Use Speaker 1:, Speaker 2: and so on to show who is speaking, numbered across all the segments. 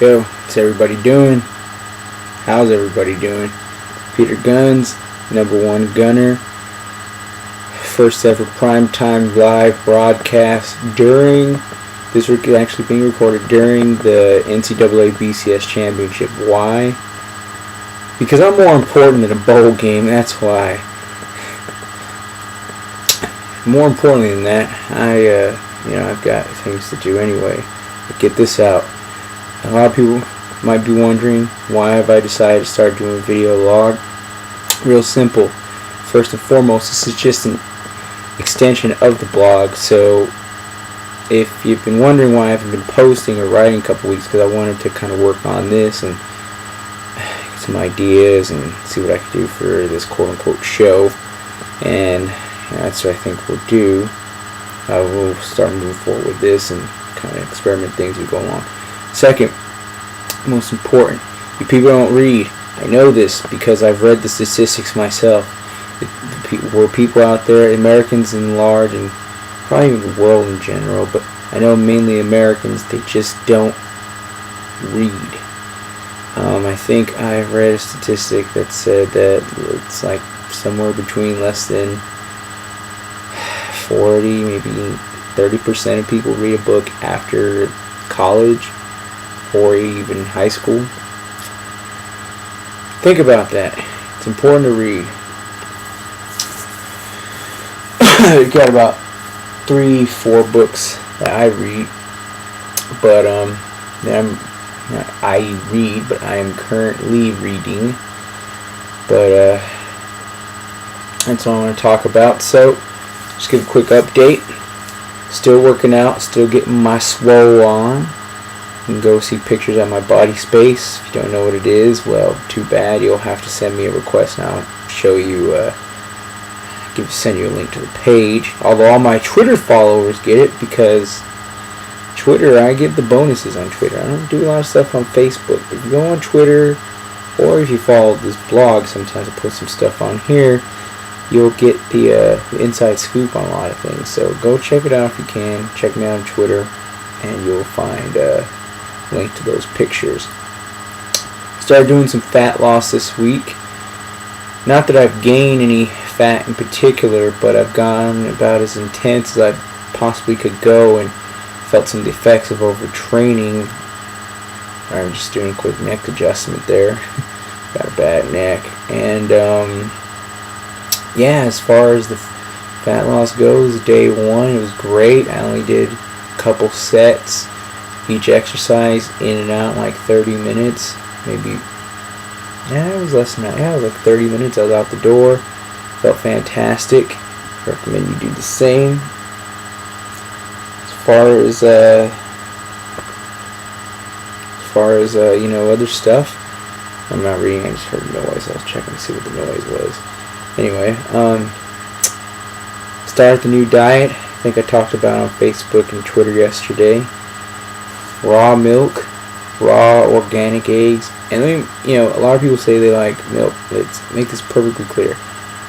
Speaker 1: Yo, what's everybody doing? How's everybody doing? Peter Guns, #1 gunner. First ever primetime live broadcast during, this is actually being recorded during the NCAA BCS Championship. Why? Because I'm more important than a bowl game, that's why. More importantly than that, I've got things to do anyway. But get this out. A lot of people might be wondering, why have I decided to start doing a video log? Real simple. First and foremost, this is just an extension of the blog. So if you've been wondering why I haven't been posting or writing a couple weeks, because I wanted to kind of work on this and get some ideas and see what I could do for this quote-unquote show. And that's what I think we'll do. We'll start moving forward with this and kind of experiment things as we go along. Second, most important, you people don't read. I know this because I've read the statistics myself. There are people out there, Americans in large, and probably even the world in general, but I know mainly Americans, they just don't read. I think I read a statistic that said that it's like somewhere between less than 40, maybe 30% of people read a book after college or even high school. Think about that. It's important to read. I've got about 3-4 books that I read, but I am currently reading. But that's what I want to talk about. So just give a quick update. Still working out, still getting my swole on. You can go see pictures at my body space. If you don't know what it is, well, too bad. You'll have to send me a request and I'll show you, send you a link to the page. Although all my Twitter followers get it, because Twitter, I get the bonuses on Twitter. I don't do a lot of stuff on Facebook. If you go on Twitter, or if you follow this blog, sometimes I put some stuff on here, you'll get the inside scoop on a lot of things. So go check it out if you can. Check me out on Twitter, and you'll find a link to those pictures. Started doing some fat loss this week. Not that I've gained any fat in particular, but I've gone about as intense as I possibly could go and felt some of the effects of overtraining. I'm just doing a quick neck adjustment there. Got a bad neck. And as far as the fat loss goes, day 1 it was great. I only did a couple sets, each exercise in and out in like 30 minutes, maybe. It was less than that. It was like 30 minutes. I was out the door. Felt fantastic. Recommend you do the same. As far as other stuff, I'm not reading. I just heard noise. I was checking to see what the noise was. Anyway, start the new diet. I think I talked about it on Facebook and Twitter yesterday. Raw milk, raw organic eggs, and then, a lot of people say they like milk. Let's make this perfectly clear.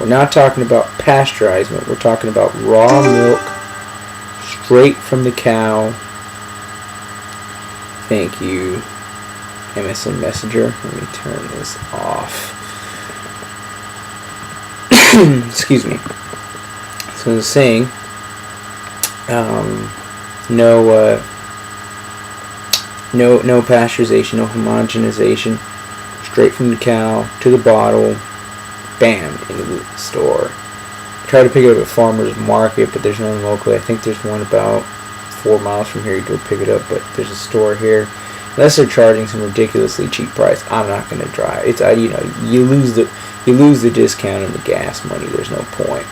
Speaker 1: We're not talking about pasteurized milk. We're talking about raw milk, straight from the cow. Thank you, MSN Messenger. Let me turn this off. Excuse me. So I was saying, no pasteurization, no homogenization, straight from the cow to the bottle, bam, into the store. Try to pick it up at farmer's market, but there's none locally. I think there's one about 4 miles from here. You go pick it up, but there's a store here. Unless they're charging some ridiculously cheap price, I'm not going to drive. It's you lose the discount and the gas money. There's no point.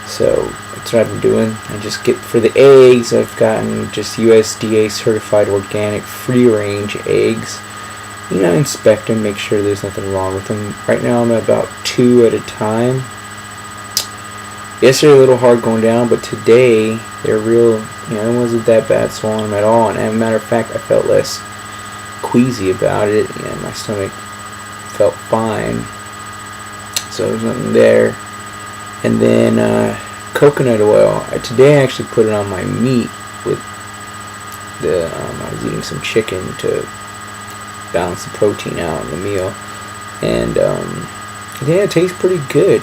Speaker 1: So that's what I've been doing. I just get, for the eggs, I've gotten just USDA certified organic free range eggs. Inspect them, make sure there's nothing wrong with them. Right now I'm at about 2 at a time. Yesterday a little hard going down, but today they're real. It wasn't that bad swallowing them at all. And as a matter of fact, I felt less queasy about it. My stomach felt fine. So there's nothing there. And then coconut oil. Today I actually put it on my meat with I was eating some chicken to balance the protein out in the meal, and yeah, it tastes pretty good.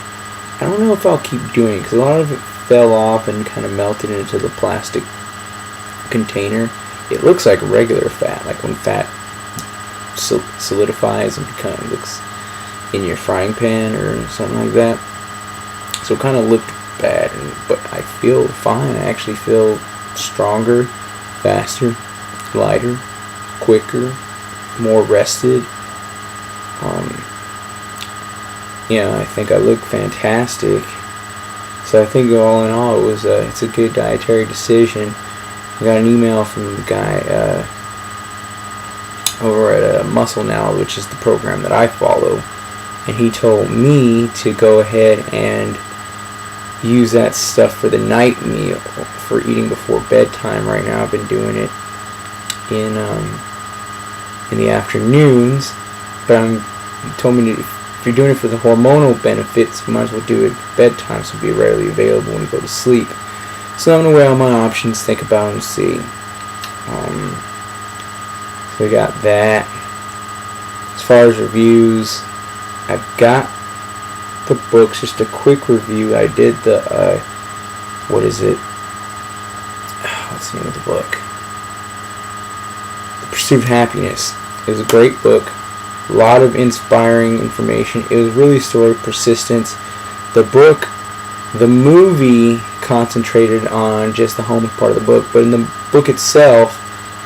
Speaker 1: I don't know if I'll keep doing it because a lot of it fell off and kind of melted into the plastic container. It looks like regular fat, like when fat solidifies and kind of looks in your frying pan or something like that. So it kind of looked bad, but I feel fine. I actually feel stronger, faster, lighter, quicker, more rested. I think I look fantastic. So I think all in all, it's a good dietary decision. I got an email from the guy over at Muscle Now, which is the program that I follow, and he told me to go ahead and use that stuff for the night meal, for eating before bedtime. Right now, I've been doing it in the afternoons, but he told me if you're doing it for the hormonal benefits, you might as well do it at bedtime, so it'll be readily available when you go to sleep. So I'm gonna weigh all my options, think about and see. So we got that. As far as reviews, I've got the books. Just a quick review. I did the what is it? What's the name of the book? The Pursuit of Happiness. It was a great book. A lot of inspiring information. It was really story persistence. The movie concentrated on just the homeless part of the book, but in the book itself,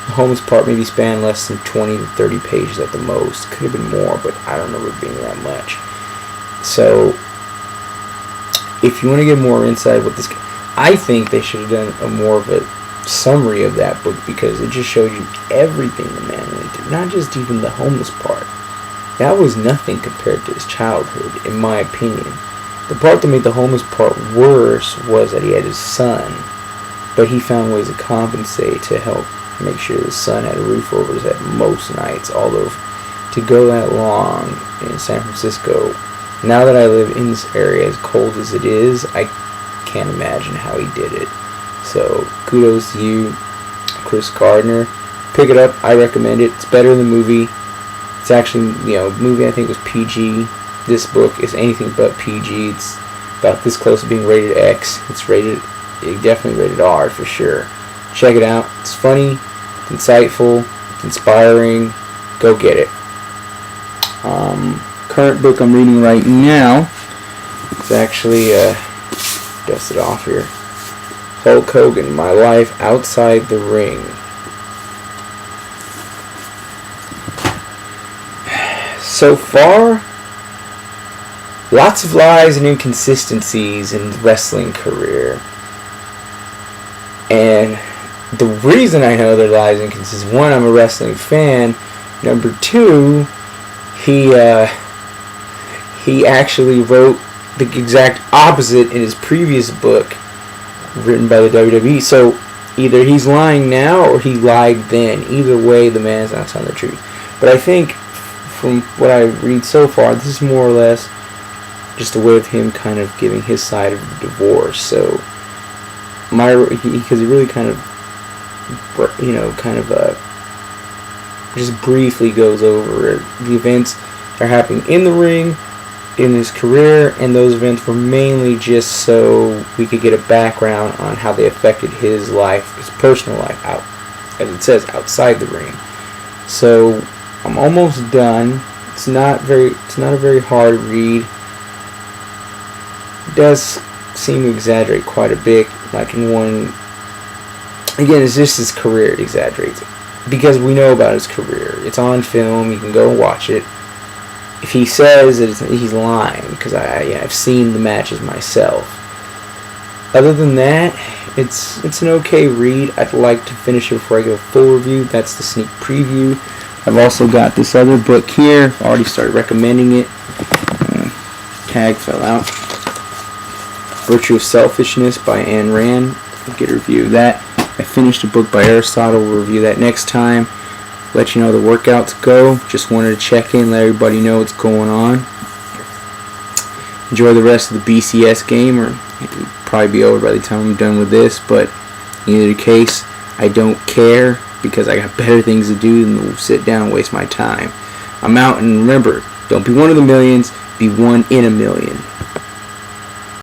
Speaker 1: the homeless part maybe spanned less than 20 to 30 pages at the most. Could have been more, but I don't remember it being that much. So, if you want to get more insight with this, I think they should have done more of a summary of that book, because it just shows you everything the man went through, not just even the homeless part. That was nothing compared to his childhood, in my opinion. The part that made the homeless part worse was that he had his son, but he found ways to compensate to help make sure his son had a roof over his head most nights. Although to go that long in San Francisco, now that I live in this area, as cold as it is, I can't imagine how he did it. So kudos to you, Chris Gardner. Pick it up. I recommend it. It's better than the movie. It's actually, the movie I think was PG. This book is anything but PG. It's about this close to being rated X. It's definitely rated R for sure. Check it out. It's funny, it's insightful, it's inspiring. Go get it. Current book I'm reading right now is actually, dust it off here, Hulk Hogan, My Life Outside the Ring. So far, lots of lies and inconsistencies in the wrestling career. And the reason I know they're lies and inconsistencies, one, I'm a wrestling fan. Number two, he actually wrote the exact opposite in his previous book written by the WWE. So either he's lying now or he lied then. Either way, the man's not telling the truth. But I think from what I read so far, this is more or less just a way of him kind of giving his side of the divorce. So because he really kind of just briefly goes over the events that are happening in the ring, in his career, and those events were mainly just so we could get a background on how they affected his life, his personal life, out, as it says, outside the ring. So I'm almost done. It's not a very hard read. It does seem to exaggerate quite a bit, like in one. Again, it's just his career it exaggerates it, because we know about his career. It's on film. You can go and watch it. If he says that he's lying, because I've seen the matches myself. Other than that, it's an okay read. I'd like to finish it before I give a full review. That's the sneak preview. I've also got this other book here. I've already started recommending it. Tag fell out. Virtue of Selfishness by Ayn Rand. I'll get a review of that. I finished a book by Aristotle. We'll review that next time. Let you know the workouts go. Just wanted to check in, let everybody know what's going on. Enjoy the rest of the BCS game, or it'll probably be over by the time I'm done with this, but in either case, I don't care. because I got better things to do than to sit down and waste my time. I'm out, and remember, don't be one of the millions, be one in a million.